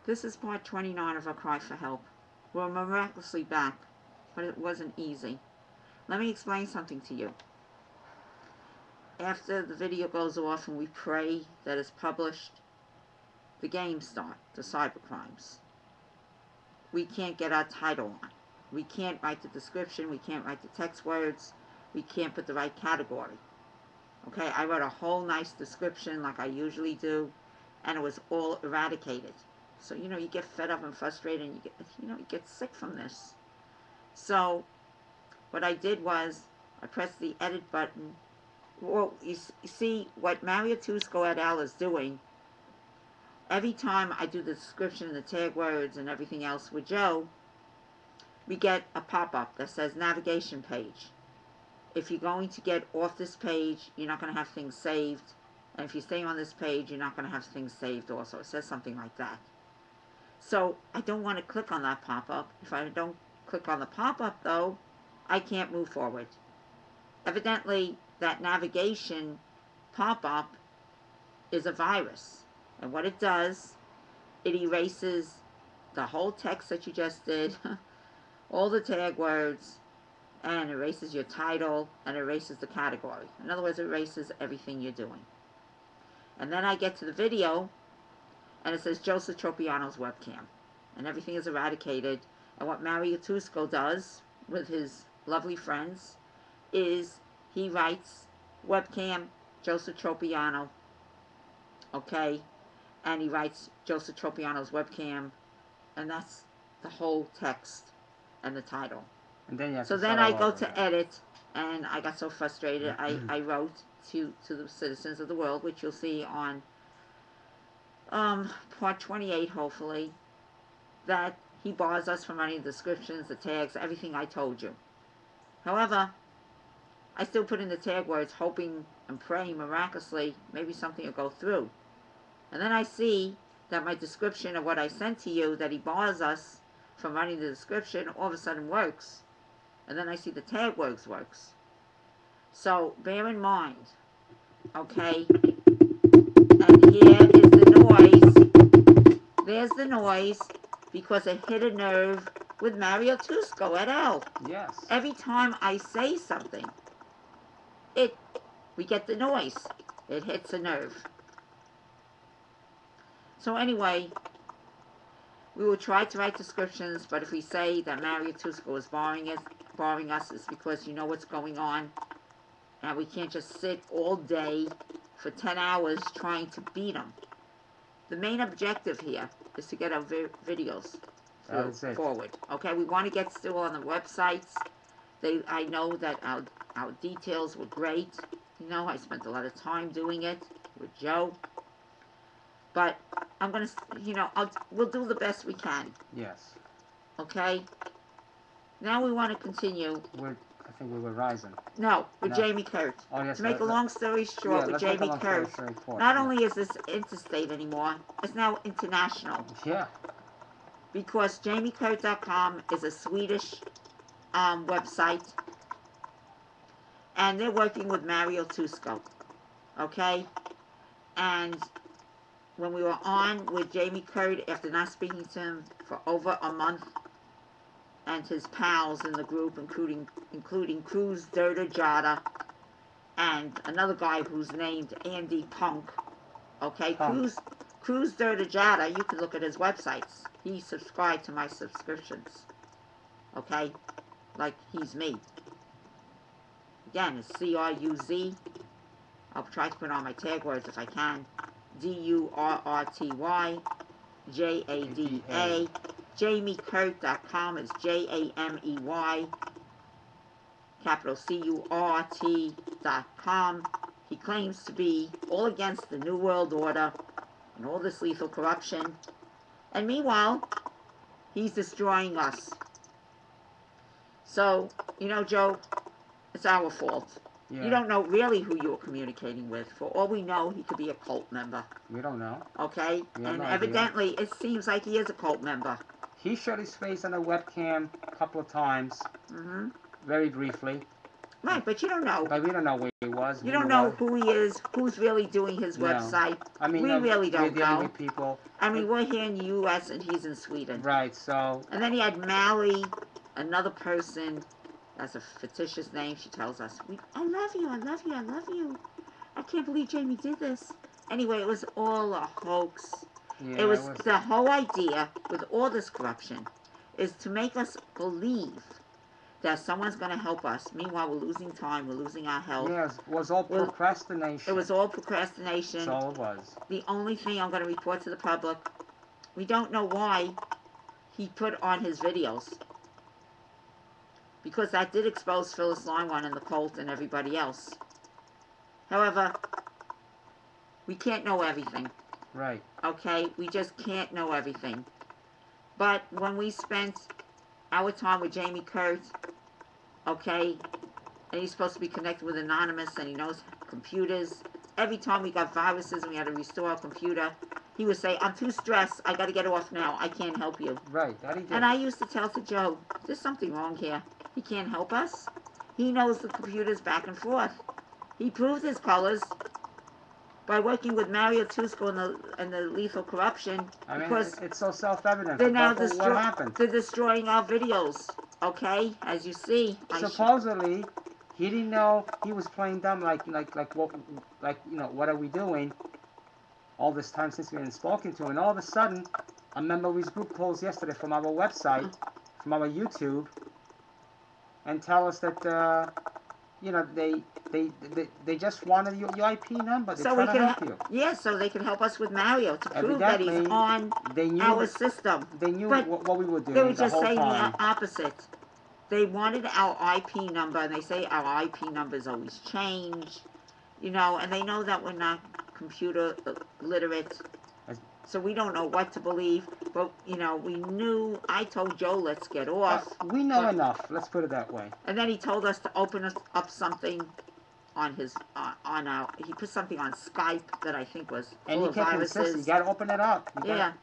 This is part 29 of our cry for help. We're miraculously back, but it wasn't easy. Let me explain something to you. After the video goes off and we pray that it's published, the games start, the cybercrimes. We can't get our title on. We can't write the description, we can't write the text words, we can't put the right category. Okay, I wrote a whole nice description like I usually do, and it was all eradicated. So, you get fed up and frustrated, and you get sick from this. So, what I did was, I pressed the edit button. Well, you see, what Mario Tusco et al. Is doing, every time I do the description and the tag words and everything else with Joe, we get a pop-up that says navigation page. If you're going to get off this page, you're not going to have things saved. And if you stay on this page, you're not going to have things saved also. It says something like that. So I don't want to click on that pop-up. If I don't click on the pop-up, though, I can't move forward. Evidently, that navigation pop-up is a virus. And what it does, it erases the whole text that you just did, all the tag words, and erases your title, and erases the category. In other words, it erases everything you're doing. And then I get to the video, and it says Joseph Tropeano's webcam. And everything is eradicated. And what Mario Tusco does with his lovely friends is he writes webcam Joseph Tropeano, okay? And he writes Joseph Tropeano's webcam, and that's the whole text and the title. And then you have so to then start I all go over to again. edit, and I got so frustrated, I wrote to the citizens of the world, which you'll see on part 28, hopefully, that he bars us from running the descriptions, the tags, everything I told you. However, I still put in the tag words, hoping and praying miraculously maybe something will go through. And then I see that my description of what I sent to you, that he bars us from running the description, all of a sudden works. And then I see the tag words works. So bear in mind, okay? And here is the noise. There's the noise because it hit a nerve with Mario Tusco et al. Yes. Every time I say something, we get the noise. It hits a nerve. So anyway, we will try to write descriptions, but if we say that Mario Tusco is barring us, it's because you know what's going on. And we can't just sit all day for 10 hours trying to beat him. The main objective here is to get our videos forward. Okay, we want to get still on the websites. I know that our details were great. I spent a lot of time doing it with Joe. But I'm going to, we'll do the best we can. Yes. Okay? Now we want to continue. I think we were rising. No, with Jamie Kurt. Oh, yes, to make a long story short, with Jamie Kurt, not only is this interstate anymore, it's now international. Yeah. Because jamiekurt.com is a Swedish website, and they're working with Mario Tusco. Okay? And when we were on with Jamie Kurt, after not speaking to him for over a month, and his pals in the group, including Cruz Dirta Jada, and another guy who's named Andy Punk. Okay, Cruz Dirta Jada, you can look at his websites. He subscribed to my subscriptions. Okay, like he's me. Again, it's C-R-U-Z. I'll try to put on my tag words if I can. D-U-R-R-T-Y J-A-D-A. JamieKurt.com is J-A-M-E-Y, capital C-U-R-T.com. He claims to be all against the New World Order and all this lethal corruption. And meanwhile, he's destroying us. So, Joe, it's our fault. Yeah. You don't know really who you're communicating with. For all we know, he could be a cult member. We don't know. Okay? And evidently, it seems like he is a cult member. He showed his face on a webcam a couple of times, very briefly. Right, but you don't know. But we don't know where he was. You don't know who he is, who's really doing his website. I mean, we really don't we're dealing know. with people. I mean, we're here in the U.S. and he's in Sweden. Right, so... And then he had Mally, another person. That's a fictitious name. She tells us, I love you, I love you, I love you. I can't believe Jamie did this. Anyway, it was all a hoax. Yeah, it was the whole idea with all this corruption is to make us believe that someone's going to help us. Meanwhile, we're losing time. We're losing our health. Yes, it was all procrastination. It was all procrastination. That's all it was. The only thing I'm going to report to the public, we don't know why he put on his videos. Because that did expose Phyllis Leinwand and the cult and everybody else. However, we can't know everything. Right. Okay? We just can't know everything. But when we spent our time with Jamie Kurt, okay, and he's supposed to be connected with Anonymous and he knows computers. Every time we got viruses and we had to restore our computer, he would say, I'm too stressed. I got to get off now. I can't help you. Right. That he did. And I used to tell to Joe, there's something wrong here. He can't help us. He knows the computers back and forth. He proved his colors by working with Mario Tusco and the lethal corruption. I mean, because it's so self-evident. They're now what happened? They're destroying our videos. Okay, as you see. Supposedly, he didn't know he was playing dumb. What are we doing? All this time since we hadn't spoken to him, and all of a sudden, a member of his group calls yesterday from our website, from our YouTube, and tell us that they just wanted your IP number. They're trying to help you. Yeah, so they can help us with Mario to prove that he's on our system. They knew what we were doing. They were just saying the opposite. They wanted our IP number, and they say our IP numbers always change, and they know that we're not computer literate, so we don't know what to believe. But we knew. I told Joe, let's get off. We know enough. Let's put it that way. And then he told us to open up something on his he put something on Skype that I think was full of viruses. You gotta open it up.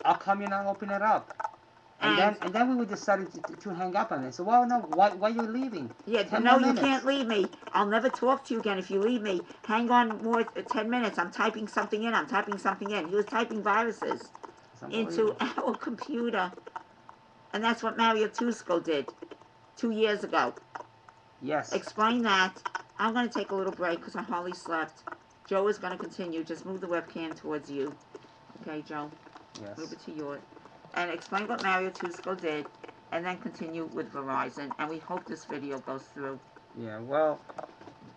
I'll come in and open it up. And then we decided to hang up on it. So, well, no, why are you leaving? Yeah, no, you can't leave me. I'll never talk to you again if you leave me. Hang on more 10 minutes. I'm typing something in. He was typing viruses into our computer. And that's what Mario Tusco did 2 years ago. Yes. Explain that. I'm going to take a little break because I hardly slept. Joe is going to continue. Just move the webcam towards you. Okay, Joe? Yes. Move it to yours. And explain what Mario Tusco did, and then continue with Verizon. And we hope this video goes through. Yeah, well,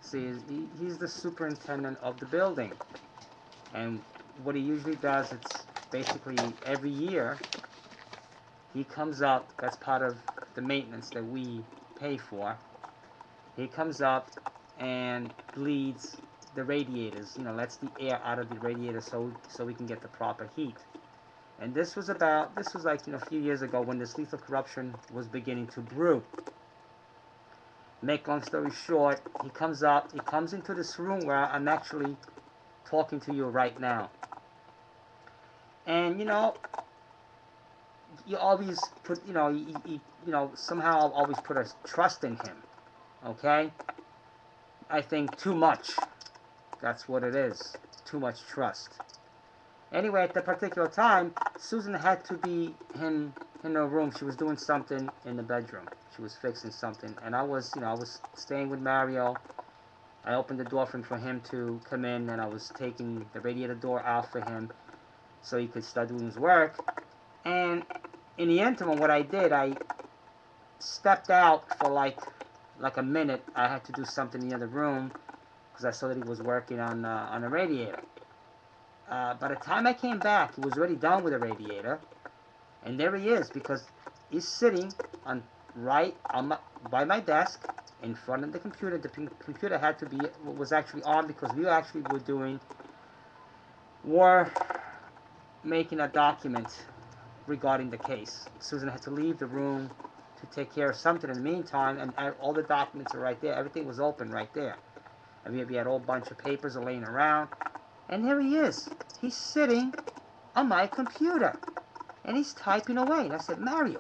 see, he's the superintendent of the building. And what he usually does, it's basically every year, he comes up, that's part of the maintenance that we pay for. He comes up and bleeds the radiators, lets the air out of the radiator so we can get the proper heat. And this was like, a few years ago when this lethal corruption was beginning to brew. Make long story short, he comes into this room where I'm actually talking to you right now. And, you always put, somehow I'll always put a trust in him. Okay? I think too much. That's what it is. Too much trust. Anyway, at that particular time, Susan had to be in her room. She was doing something in the bedroom. She was fixing something. And I was staying with Mario. I opened the door for him to come in, and I was taking the radiator door out for him so he could start doing his work. And in the interim, what I did, I stepped out for like a minute. I had to do something in the other room because I saw that he was working on a radiator. By the time I came back, he was already done with the radiator, and there he is, because he's sitting by my desk in front of the computer. The computer was actually on because we actually were making a document regarding the case. Susan had to leave the room to take care of something in the meantime, and all the documents are right there. Everything was open right there. And we had a whole bunch of papers laying around. And there he is. He's sitting on my computer. And he's typing away. And I said, Mario,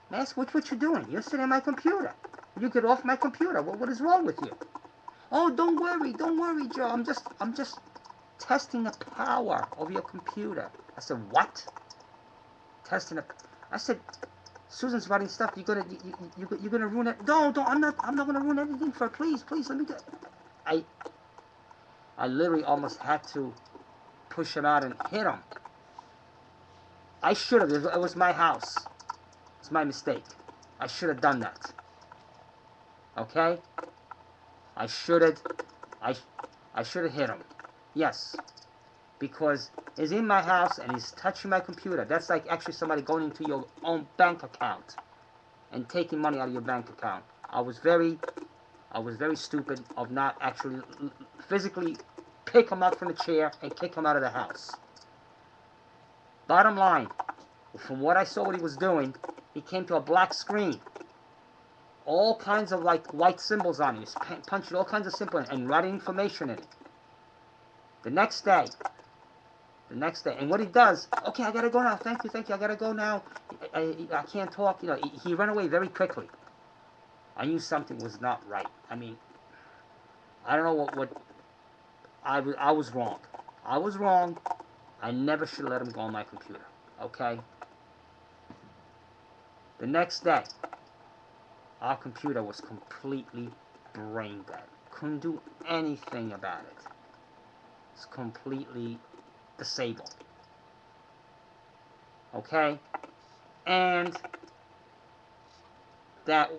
what you doing? You're sitting on my computer. You get off my computer. What is wrong with you? Oh, don't worry, Joe. I'm just testing the power of your computer. I said, what? Testing the... I said, Susan's writing stuff. You're gonna ruin it. No, don't. I'm not gonna ruin anything for her. Please, let me get... I literally almost had to push him out and hit him. I should have. It was my house. It's my mistake. I should have done that. Okay? I should have hit him. Yes. Because he's in my house and he's touching my computer. That's like actually somebody going into your own bank account and taking money out of your bank account. I was very stupid of not actually physically pick him up from the chair and kick him out of the house. Bottom line, from what I saw what he was doing, he came to a black screen. All kinds of like white symbols on it. He's punching all kinds of symbols and writing information in it. The next day, and what he does, okay, I gotta go now. Thank you, I gotta go now. I can't talk. You know, he ran away very quickly. I knew something was not right. I mean, I don't know what I was wrong. I was wrong. I never should let him go on my computer. Okay? The next day, our computer was completely brain dead. Couldn't do anything about it. It's completely disabled. Okay? And that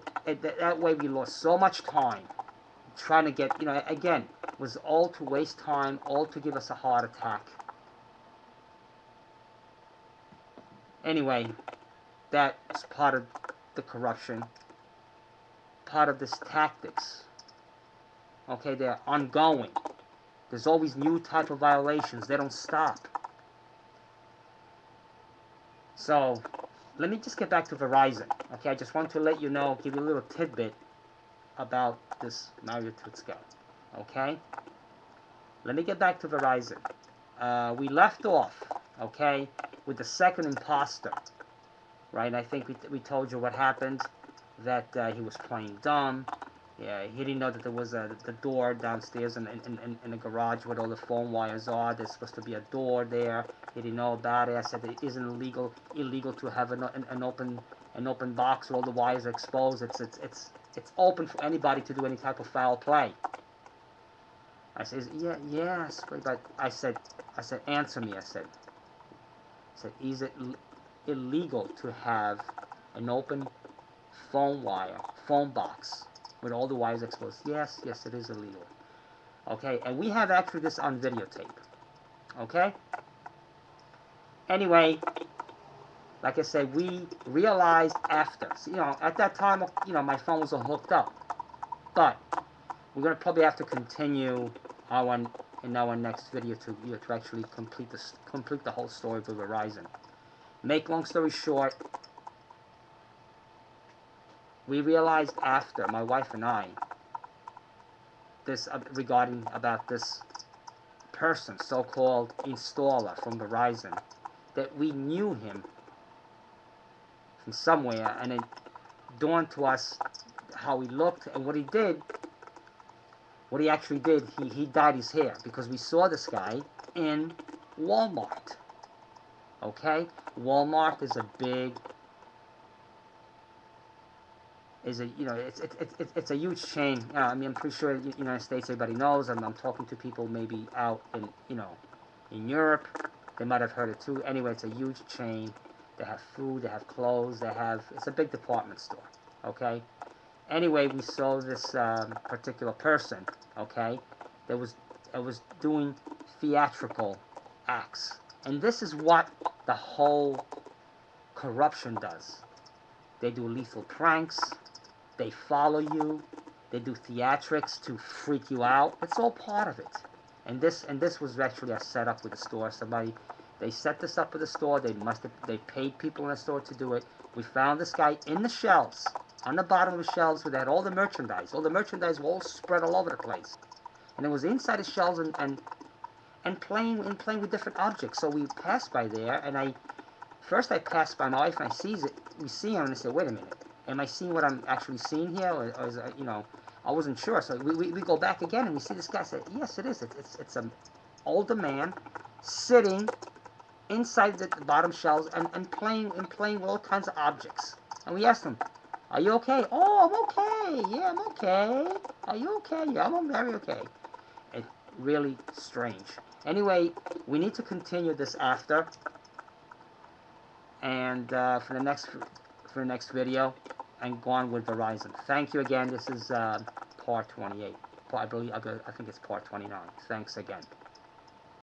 way we lost so much time trying to get, you know, again, it was all to waste time, all to give us a heart attack. Anyway, that is part of the corruption, part of this tactics. Okay, they're ongoing. There's always new type of violations. They don't stop. So, let me just get back to Verizon. Okay, I just want to let you know, give you a little tidbit about this Mario Tutsko. Okay? Let me get back to Verizon. We left off, okay, with the second imposter. Right? I think we told you what happened. That he was playing dumb. Yeah, he didn't know that there was the door downstairs in the garage where all the phone wires are. There's supposed to be a door there. He didn't know about it. I said it isn't illegal to have an open box where all the wires are exposed. It's open for anybody to do any type of foul play. I said, yeah, yes, but I said, answer me. I said, is it illegal to have an open phone box with all the wires exposed? Yes, it is illegal. Okay, and we have actually this on videotape. Okay? Anyway, like I said, we realized after. So, you know, at that time, you know, my phone was all hooked up. But we're going to probably have to continue in our next video to actually complete the whole story of Verizon. Make long story short, we realized after, my wife and I, this regarding about this person, so-called installer from Verizon, that we knew him from somewhere, and it dawned to us how he looked and what he did. What he actually did, he dyed his hair, because we saw this guy in Walmart. Okay? Walmart is a big, it's a huge chain. I mean, I'm pretty sure in the United States everybody knows. I'm talking to people maybe out in, in Europe. They might have heard it too. Anyway, it's a huge chain. They have food, they have clothes, it's a big department store. Okay? Anyway, we saw this particular person, okay, that was doing theatrical acts. And this is what the whole corruption does. They do lethal pranks, they follow you, they do theatrics to freak you out. It's all part of it. And this was actually a setup with the store. They set this up with the store. They paid people in the store to do it. We found this guy in the shelves, on the bottom of the shelves, where they had all the merchandise. All the merchandise was all spread all over the place. And it was inside the shelves and playing with different objects. So we passed by there, and I passed by my wife, and we see him, and I said, wait a minute. am I seeing what I'm actually seeing here, or is it, I wasn't sure. So we go back again and we see this guy. Say, yes, it is. It's an older man sitting inside the bottom shelves and playing with all kinds of objects. And we asked him, "Are you okay?" "Oh, I'm okay. Yeah, I'm okay." "Are you okay?" "Yeah, I'm very okay." It's really strange. Anyway, we need to continue this after, and for the next video, and go on with Verizon. Thank you again. This is part 28. I think it's part 29. Thanks again.